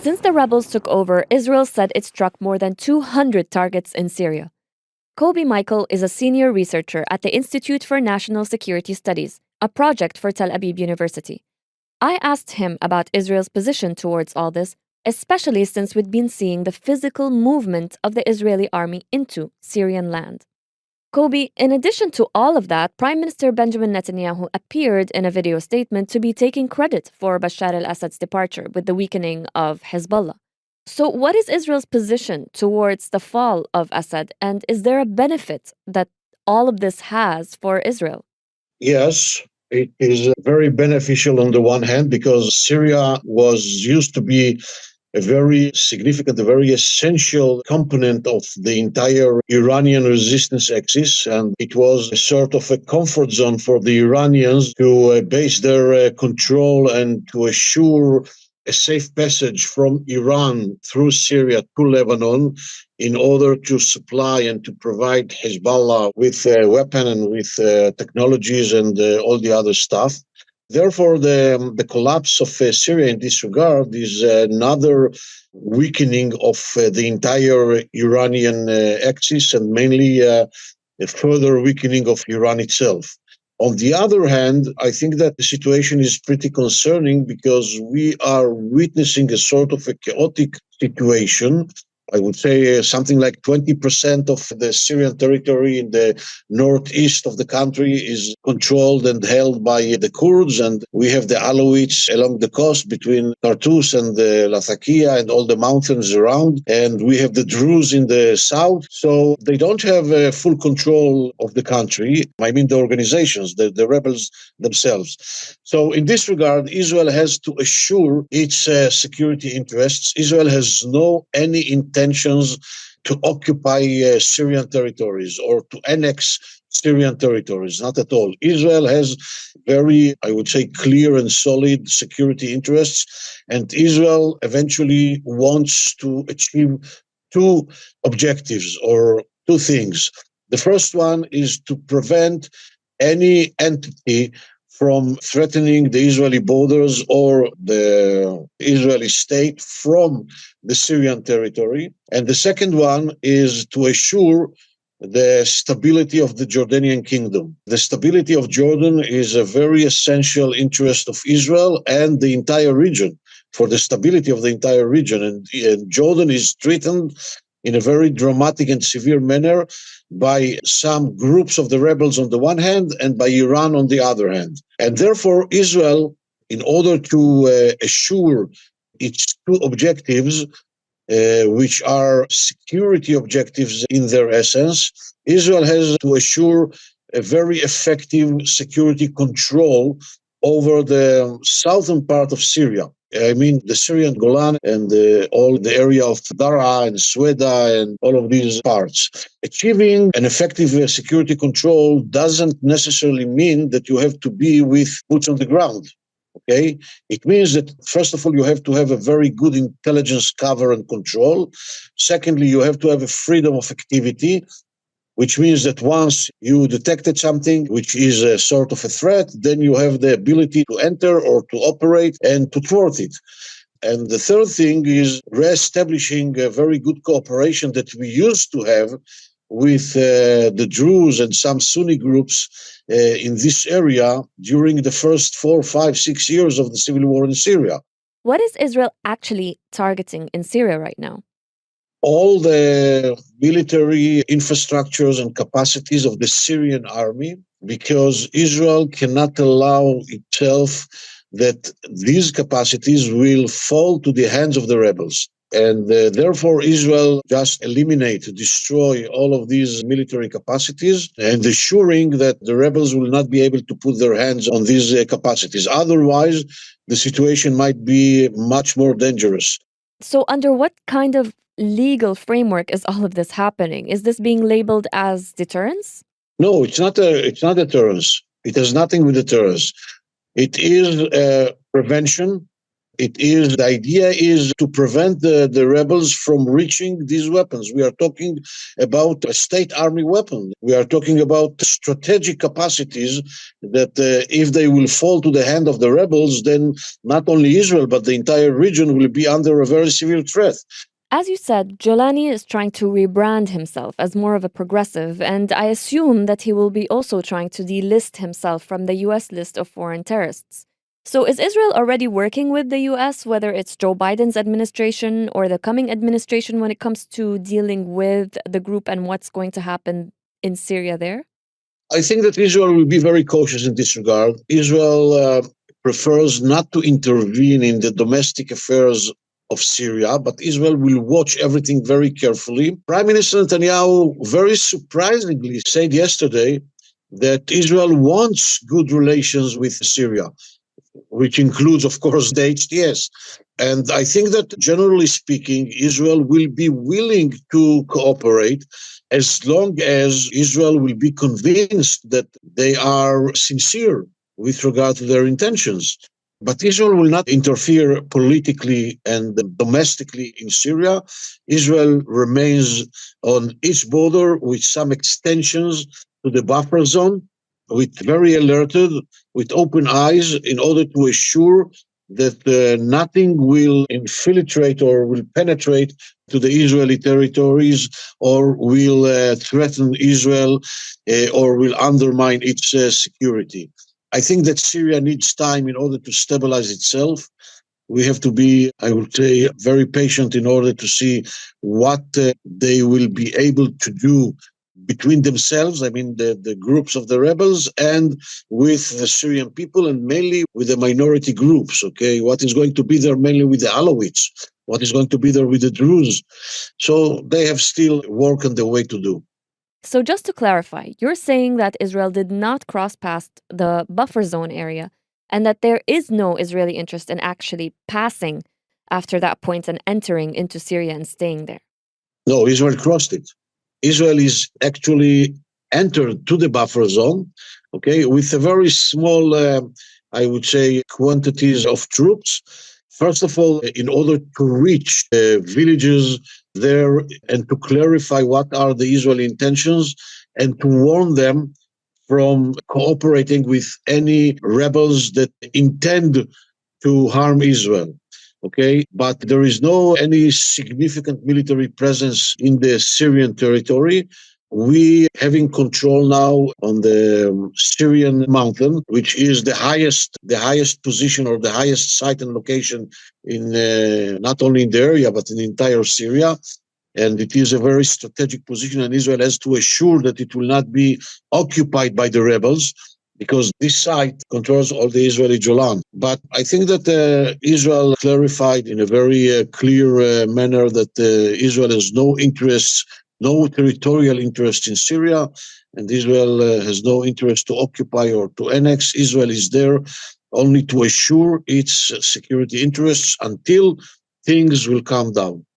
Since the rebels took over, Israel said it struck more than 200 targets in Syria. Kobi Michael is a senior researcher at the Institute for National Security Studies, a project for Tel Aviv University. I asked him about Israel's position towards all this, especially since we'd been seeing the physical movement of the Israeli army into Syrian land. Kobi, in addition to all of that, Prime Minister Benjamin Netanyahu appeared in a video statement to be taking credit for Bashar al-Assad's departure with the weakening of Hezbollah. So what is Israel's position towards the fall of Assad, and is there a benefit that all of this has for Israel? Yes, it is very beneficial on the one hand because Syria was used to be a very significant, a very essential component of the entire Iranian resistance axis. And it was a sort of a comfort zone for the Iranians to base their control and to assure a safe passage from Iran through Syria to Lebanon in order to supply and to provide Hezbollah with weapons and with technologies and all the other stuff. Therefore, the collapse of Syria in this regard is another weakening of the entire Iranian axis and mainly a further weakening of Iran itself. On the other hand, I think that the situation is pretty concerning because we are witnessing a sort of a chaotic situation. I would say something like 20% of the Syrian territory in the northeast of the country is controlled and held by the Kurds, and we have the Alawites along the coast between Tartus and Latakia and all the mountains around, and we have the Druze in the south. So they don't have full control of the country. I mean the organizations, the rebels themselves. So in this regard, Israel has to assure its security interests. Israel has any intentions to occupy Syrian territories or to annex Syrian territories, not at all. Israel has very, I would say, clear and solid security interests, and Israel eventually wants to achieve two objectives or two things. The first one is to prevent any entity from threatening the Israeli borders or the Israeli state from the Syrian territory. And the second one is to assure the stability of the Jordanian kingdom. The stability of Jordan is a very essential interest of Israel and the entire region, for the stability of the entire region. And Jordan is threatened in a very dramatic and severe manner by some groups of the rebels on the one hand and by Iran on the other hand. And therefore, Israel, in order to assure its two objectives, which are security objectives in their essence, Israel has to assure a very effective security control over the southern part of Syria. I mean, the Syrian Golan and all the area of Daraa and Sweda and all of these parts. Achieving an effective security control doesn't necessarily mean that you have to be with boots on the ground. Okay, it means that, first of all, you have to have a very good intelligence cover and control. Secondly, you have to have a freedom of activity, which means that once you detected something which is a sort of a threat, then you have the ability to enter or to operate and to thwart it. And the third thing is reestablishing a very good cooperation that we used to have with the Druze and some Sunni groups in this area during the first 4, 5, 6 years of the civil war in Syria. What is Israel actually targeting in Syria right now? All the military infrastructures and capacities of the Syrian army, because Israel cannot allow itself that these capacities will fall to the hands of the rebels. And therefore, Israel just destroy all of these military capacities and assuring that the rebels will not be able to put their hands on these capacities. Otherwise, the situation might be much more dangerous. So under what kind of legal framework is all of this happening? Is this being labeled as deterrence? No, it's not deterrence. It has nothing with deterrence. It is prevention The idea is to prevent the rebels from reaching these weapons. We are talking about a state army weapon. We are talking about strategic capacities that if they will fall to the hand of the rebels, then not only Israel, but the entire region will be under a very severe threat. As you said, Jolani is trying to rebrand himself as more of a progressive, and I assume that he will be also trying to delist himself from the US list of foreign terrorists. So is Israel already working with the US, whether it's Joe Biden's administration or the coming administration, when it comes to dealing with the group and what's going to happen in Syria there? I think that Israel will be very cautious in this regard. Israel prefers not to intervene in the domestic affairs of Syria, but Israel will watch everything very carefully. Prime Minister Netanyahu very surprisingly said yesterday that Israel wants good relations with Syria, which includes, of course, the HTS. And I think that generally speaking, Israel will be willing to cooperate as long as Israel will be convinced that they are sincere with regard to their intentions. But Israel will not interfere politically and domestically in Syria. Israel remains on its border with some extensions to the buffer zone, with very alerted, with open eyes, in order to assure that nothing will infiltrate or will penetrate to the Israeli territories or will threaten Israel or will undermine its security. I think that Syria needs time in order to stabilize itself. We have to be, I would say, very patient in order to see what they will be able to do between themselves, I mean, the groups of the rebels, and with the Syrian people, and mainly with the minority groups, okay? What is going to be there mainly with the Alawites? What is going to be there with the Druze? So they have still work on the way to do. So, just to clarify, you're saying that Israel did not cross past the buffer zone area and that there is no Israeli interest in actually passing after that point and entering into Syria and staying there. No, Israel crossed it. Israel is actually entered to the buffer zone, okay, with a very small, I would say, quantities of troops. First of all, in order to reach villages there and to clarify what are the Israeli intentions and to warn them from cooperating with any rebels that intend to harm Israel. Okay, but there is no any significant military presence in the Syrian territory. We having control now on the Syrian mountain, which is the highest position or the highest site and location in not only in the area but in the entire Syria. And it is a very strategic position, and Israel has to assure that it will not be occupied by the rebels, because this site controls all the Israeli Golan. But I think that Israel clarified in a very clear manner that Israel has no interest, no territorial interest in Syria, and Israel has no interest to occupy or to annex. Israel is there only to assure its security interests until things will calm down.